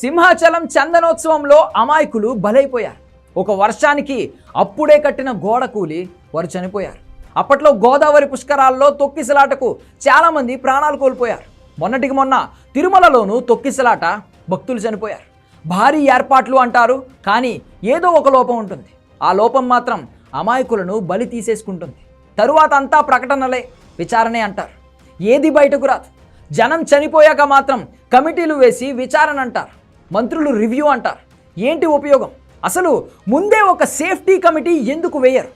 సింహాచలం చందనోత్సవంలో అమాయకులు బలైపోయారు. ఒక వర్షానికి అప్పుడే కట్టిన గోడ కూలి వారు చనిపోయారు. అప్పట్లో గోదావరి పుష్కరాల్లో తొక్కిసలాటకు చాలామంది ప్రాణాలు కోల్పోయారు. మొన్నటికి మొన్న తిరుమలలోనూ తొక్కిసలాట భక్తులు చనిపోయారు. భారీ ఏర్పాట్లు అంటారు, కానీ ఏదో ఒక లోపం ఉంటుంది. ఆ లోపం మాత్రం అమాయకులను బలి తీసేసుకుంటుంది. తరువాత అంతా ప్రకటనలే, విచారణే అంటారు. ఏది బయటకు రాదు. జనం చనిపోయాక మాత్రం కమిటీలు వేసి విచారణ అంటారు, మంత్రులు రివ్యూ అంటారు. ఏంటి ఉపయోగం? అసలు ముందే ఒక సేఫ్టీ కమిటీ ఎందుకు వేయరు?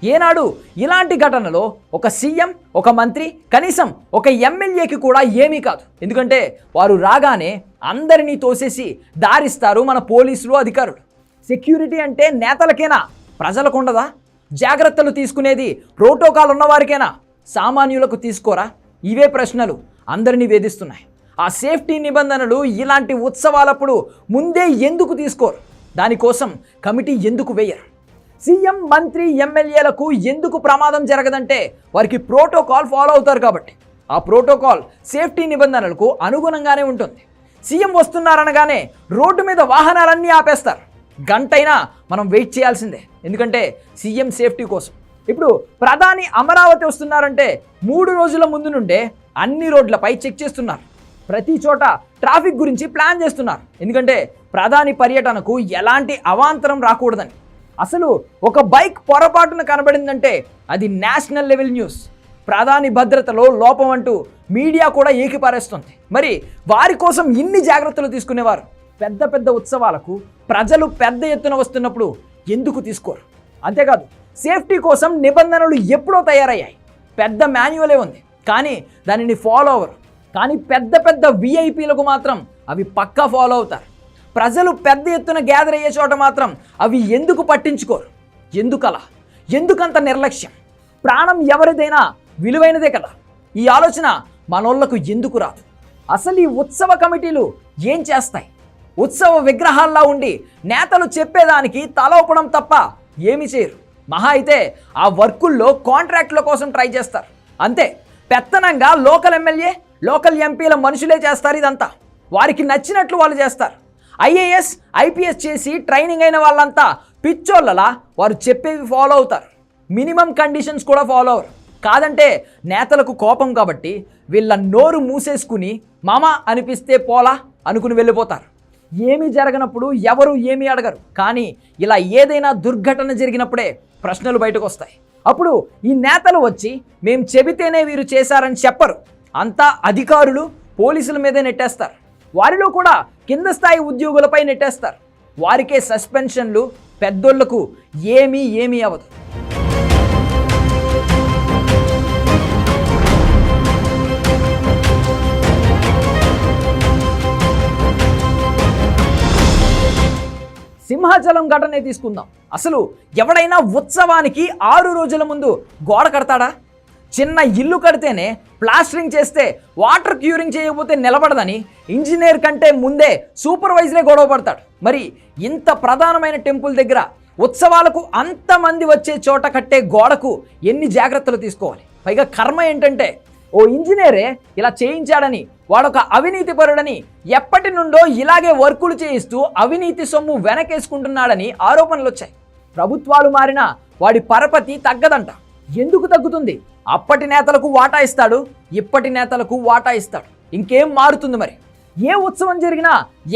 ఏనాడు ఇలాంటి ఘటనలో ఒక సీఎం, ఒక మంత్రి, కనీసం ఒక ఎమ్మెల్యేకి కూడా ఏమీ కాదు. ఎందుకంటే వారు రాగానే అందరినీ తోసేసి దారిస్తారు మన పోలీసులు, అధికారులు. సెక్యూరిటీ అంటే నేతలకేనా, ప్రజలకు ఉండదా? జాగ్రత్తలు తీసుకునేది ప్రోటోకాల్ ఉన్నవారికేనా, సామాన్యులకు తీసుకోరా? ఇవే ప్రశ్నలు అందరినీ వేధిస్తున్నాయి. ఆ సేఫ్టీ నిబంధనలు ఇలాంటి ఉత్సవాలప్పుడు ముందే ఎందుకు తీసుకోరు? దానికోసం కమిటీ ఎందుకు వేయరు? సీఎం, మంత్రి, ఎమ్మెల్యేలకు ఎందుకు ప్రమాదం జరగదంటే వారికి ప్రోటోకాల్ ఫాలో అవుతారు కాబట్టి. ఆ ప్రోటోకాల్ సేఫ్టీ నిబంధనలకు అనుగుణంగానే ఉంటుంది. సీఎం వస్తున్నారనగానే రోడ్డు మీద వాహనాలన్నీ ఆపేస్తారు. గంటైనా మనం వెయిట్ చేయాల్సిందే, ఎందుకంటే సీఎం సేఫ్టీ కోసం. ఇప్పుడు ప్రధాని అమరావతి వస్తున్నారంటే 3 రోజుల ముందు నుండే అన్ని రోడ్లపై చెక్ చేస్తున్నారు. ప్రతి చోట ట్రాఫిక్ గురించి ప్లాన్ చేస్తున్నారు, ఎందుకంటే ప్రధాని పర్యటనకు ఎలాంటి అవాంతరం రాకూడదని. అసలు ఒక బైక్ పొరపాటున కనబడిందంటే అది నేషనల్ లెవెల్ న్యూస్. ప్రధాని భద్రతలో లోపం అంటూ మీడియా కూడా ఏకిపారేస్తుంది. మరి వారి కోసం ఇన్ని జాగ్రత్తలు తీసుకునేవారు పెద్ద పెద్ద ఉత్సవాలకు ప్రజలు పెద్ద ఎత్తున వస్తున్నప్పుడు ఎందుకు తీసుకోరు? అంతేకాదు, సేఫ్టీ కోసం నిబంధనలు ఎప్పుడో తయారయ్యాయి. పెద్ద మాన్యువలే ఉంది, కానీ దానిని ఫాలో అవ్వరు. కానీ పెద్ద పెద్ద విఐపీలకు మాత్రం అవి పక్కా ఫాలో అవుతారు. ప్రజలు పెద్ద ఎత్తున గ్యాదర్ అయ్యే చోట మాత్రం అవి ఎందుకు పట్టించుకోరు? ఎందుకలా? ఎందుకంత నిర్లక్ష్యం? ప్రాణం ఎవరిదైనా విలువైనదే కదా. ఈ ఆలోచన మనోళ్లకు ఎందుకు రాదు? అసలు ఈ ఉత్సవ కమిటీలు ఏం చేస్తాయి? ఉత్సవ విగ్రహాల్లో ఉండి నేతలు చెప్పేదానికి తల ఊపడం తప్ప ఏమీ చేయరు. మహా అయితే ఆ వర్కుల్లో కాంట్రాక్టుల కోసం ట్రై చేస్తారు, అంతే. పెత్తనంగా లోకల్ ఎమ్మెల్యే, లోకల్ ఎంపీల మనుషులే చేస్తారు ఇదంతా. వారికి నచ్చినట్లు వాళ్ళు చేస్తారు. ఐఏఎస్, ఐపీఎస్ చేసి ట్రైనింగ్ అయిన వాళ్ళంతా పిచ్చోళ్ళలా వారు చెప్పేవి ఫాలో అవుతారు. మినిమం కండిషన్స్ కూడా ఫాలో అవ్వరు. కాదంటే నేతలకు కోపం కాబట్టి వీళ్ళ నోరు మూసేసుకుని మామా అనిపిస్తే పోలా అనుకుని వెళ్ళిపోతారు. ఏమీ జరగనప్పుడు ఎవరు ఏమీ అడగరు. కానీ ఇలా ఏదైనా దుర్ఘటన జరిగినప్పుడే ప్రశ్నలు బయటకు వస్తాయి. అప్పుడు ఈ నేతలు వచ్చి మేం చెబితేనే వీరు చేశారని చెప్పరు. అంతా అధికారులు, పోలీసుల మీదే నెట్టేస్తారు. వారిలో కూడా కింద స్థాయి ఉద్యోగులపై నెట్టేస్తారు. వారికే సస్పెన్షన్లు, పెద్దోళ్లకు ఏమీ అవ్వదు. సింహాచలం ఘటనే తీసుకుందాం. అసలు ఎవడైనా ఉత్సవానికి 6 రోజుల ముందు గోడ కడతాడా? చిన్న ఇల్లు కడితేనే ప్లాస్టరింగ్ చేస్తే వాటర్ క్యూరింగ్ చేయకపోతే నిలబడదని ఇంజనీర్ కంటే ముందే సూపర్వైజరే గొడవ పడతాడు. మరి ఇంత ప్రధానమైన టెంపుల్ దగ్గర ఉత్సవాలకు అంతమంది వచ్చే చోట కట్టే గోడకు ఎన్ని జాగ్రత్తలు తీసుకోవాలి? పైగా కర్మ ఏంటంటే ఓ ఇంజనీరే ఇలా చేయించాడని, వాడొక అవినీతిపరుడని, ఎప్పటి నుండో ఇలాగే వర్కులు చేయిస్తూ అవినీతి సొమ్ము వెనకేసుకుంటున్నాడని ఆరోపణలు వచ్చాయి. ప్రభుత్వాలు మారినా వాడి పరపతి తగ్గదంట. ఎందుకు తగ్గుతుంది? అప్పటి నేతలకు వాటా ఇస్తాడు, ఇప్పటి నేతలకు వాటా ఇస్తాడు. ఇంకేం మారుతుంది మరి? ఏ ఉత్సవం జరిగినా,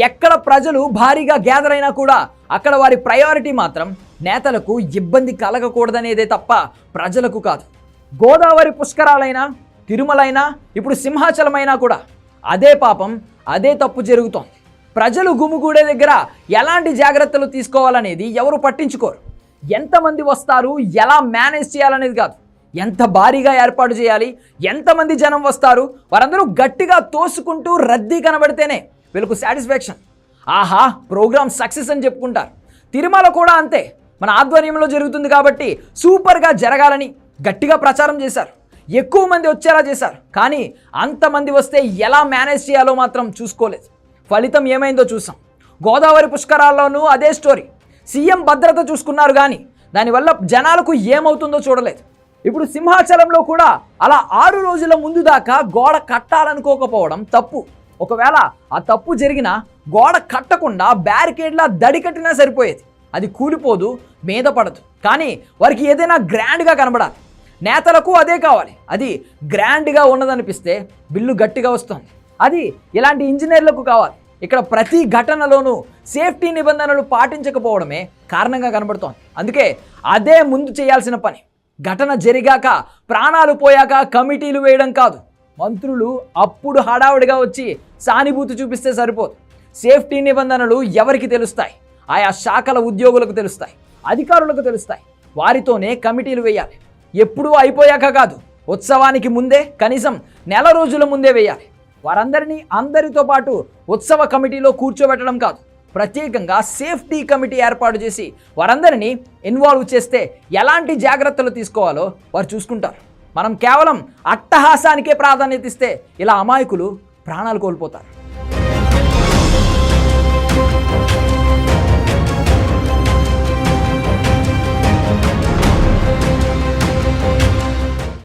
ఎక్కడ ప్రజలు భారీగా గ్యాదర్ అయినా కూడా అక్కడ వారి ప్రయారిటీ మాత్రం నేతలకు ఇబ్బంది కలగకూడదనేదే తప్ప ప్రజలకు కాదు. గోదావరి పుష్కరాలైనా, తిరుమలైనా, ఇప్పుడు సింహాచలమైనా కూడా అదే పాపం, అదే తప్పు జరుగుతోంది. ప్రజలు గుమిగూడే దగ్గర ఎలాంటి జాగ్రత్తలు తీసుకోవాలనేది ఎవరు పట్టించుకోరు. ఎంతమంది వస్తారు, ఎలా మేనేజ్ చేయాలనేది కాదు, ఎంత భారీగా ఏర్పాటు చేయాలి, ఎంతమంది జనం వస్తారు, వారందరూ గట్టిగా తోసుకుంటూ రద్దీ కనబడితేనే వీళ్ళకు సాటిస్ఫాక్షన్. ఆహా, ప్రోగ్రామ్ సక్సెస్ అని చెప్పుకుంటారు. తిరుమల కూడా అంతే. మన ఆధ్వర్యంలో జరుగుతుంది కాబట్టి సూపర్గా జరగాలని గట్టిగా ప్రచారం చేశారు. ఎక్కువ మంది వచ్చేలా చేశారు. కానీ అంతమంది వస్తే ఎలా మేనేజ్ చేయాలో మాత్రం చూసుకోలేదు. ఫలితం ఏమైందో చూసాం. గోదావరి పుష్కరాల్లోనూ అదే స్టోరీ. సీఎం భద్రత చూసుకున్నారు, కానీ దానివల్ల జనాలకు ఏమవుతుందో చూడలేదు. ఇప్పుడు సింహాచలంలో కూడా అలా 6 రోజుల ముందు దాకా గోడ కట్టాలనుకోకపోవడం తప్పు. ఒకవేళ ఆ తప్పు జరిగినా గోడ కట్టకుండా బ్యారికేడ్లా దడి కట్టినా సరిపోయేది. అది కూలిపోదు, మీద పడదు. కానీ వారికి ఏదైనా గ్రాండ్గా కనబడాలి. నేతలకు అదే కావాలి. అది గ్రాండ్గా ఉన్నదనిపిస్తే బిల్లు గట్టిగా వస్తుంది. అది ఇలాంటి ఇంజనీర్లకు కావాలి. ఇక్కడ ప్రతి ఘటనలోనూ సేఫ్టీ నిబంధనలు పాటించకపోవడమే కారణంగా కనబడుతోంది. అందుకే అదే ముందు చేయాల్సిన పని. ఘటన జరిగాక, ప్రాణాలు పోయాక కమిటీలు వేయడం కాదు. మంత్రులు అప్పుడు హడావుడిగా వచ్చి సానుభూతి చూపిస్తే సరిపోదు. సేఫ్టీ నిబంధనలు ఎవరికి తెలుస్తాయి? ఆయా శాఖల ఉద్యోగులకు తెలుస్తాయి, అధికారులకు తెలుస్తాయి. వారితోనే కమిటీలు వేయాలి. ఎప్పుడూ అయిపోయాక కాదు, ఉత్సవానికి ముందే, కనీసం నెల రోజుల ముందే వేయాలి. వారందరినీ అందరితో పాటు ఉత్సవ కమిటీలో కూర్చోబెట్టడం కాదు, ప్రత్యేకంగా సేఫ్టీ కమిటీ ఏర్పాటు చేసి వారందరినీ ఇన్వాల్వ్ చేస్తే ఎలాంటి జాగ్రత్తలు తీసుకోవాలో వారు చూసుకుంటారు. మనం కేవలం అట్టహాసానికే ప్రాధాన్యత ఇస్తే ఇలా అమాయకులు ప్రాణాలు కోల్పోతారు.